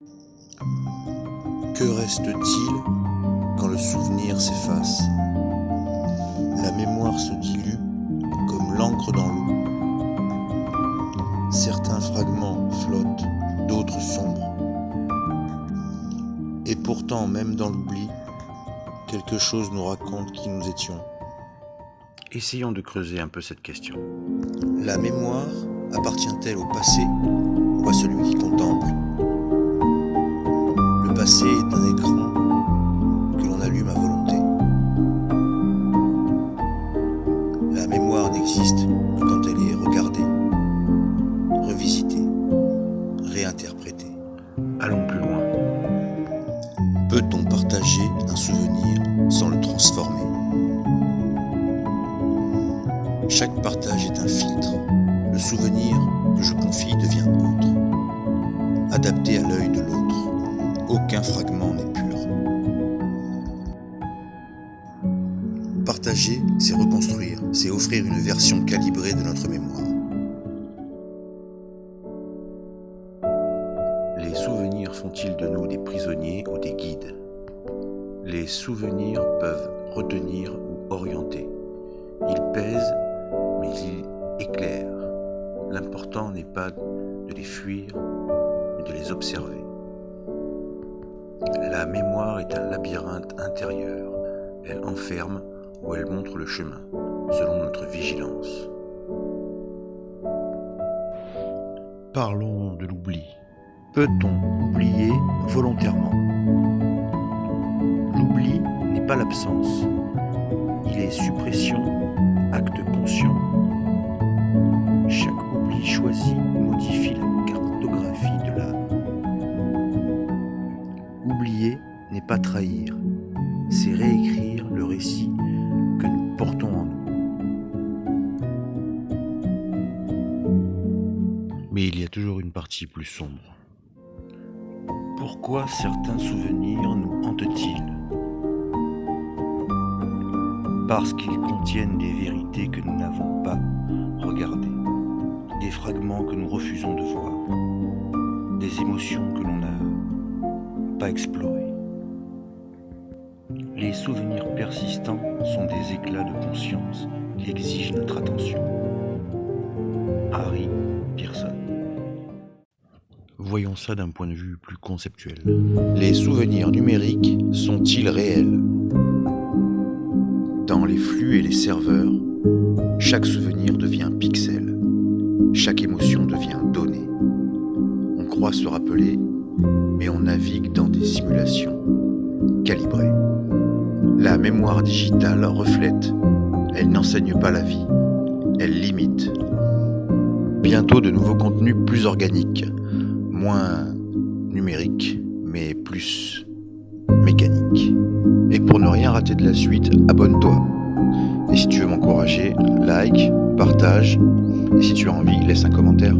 Que reste-t-il quand le souvenir s'efface? La mémoire se dilue comme l'encre dans l'eau. Certains fragments flottent, d'autres sombrent. Et pourtant, même dans l'oubli, quelque chose nous raconte qui nous étions. Essayons de creuser un peu cette question. La mémoire appartient-elle au passé ou à celui qui contemple? Le passé est un écran que l'on allume à volonté. La mémoire n'existe que quand elle est regardée, revisitée, réinterprétée. Allons plus loin. Peut-on partager un souvenir sans le transformer? Chaque partage est un filtre. Le souvenir que je confie devient autre, adapté à l'œil de l'autre. Aucun fragment n'est pur. Partager, c'est reconstruire, c'est offrir une version calibrée de notre mémoire. Les souvenirs font-ils de nous des prisonniers ou des guides? Les souvenirs peuvent retenir ou orienter. Ils pèsent, mais ils éclairent. L'important n'est pas de les fuir, mais de les observer. La mémoire est un labyrinthe intérieur. Elle enferme ou elle montre le chemin, selon notre vigilance. Parlons de l'oubli. Peut-on oublier volontairement? L'oubli n'est pas l'absence. Il est suppression, acte conscient. Chaque oubli choisi modifie la cartographie de l'âme. Oublier n'est pas trahir, c'est réécrire le récit que nous portons en nous. Mais il y a toujours une partie plus sombre. Pourquoi certains souvenirs nous hantent-ils? Parce qu'ils contiennent des vérités que nous n'avons pas regardées, des fragments que nous refusons de voir, des émotions que l'on n'a pas explorées. Les souvenirs persistants sont des éclats de conscience qui exigent notre attention. Harry Pearson. Voyons ça d'un point de vue plus conceptuel. Les souvenirs numériques sont-ils réels? Dans les flux et les serveurs, chaque souvenir devient pixel, chaque émotion devient donnée. On croit se rappeler, mais on navigue dans des simulations calibrées. La mémoire digitale reflète, elle n'enseigne pas la vie, elle limite. Bientôt de nouveaux contenus plus organiques, moins numériques, mais plus mécaniques. Et pour ne rien rater de la suite, abonne-toi. Et si tu veux m'encourager, like, partage. Et si tu as envie, laisse un commentaire.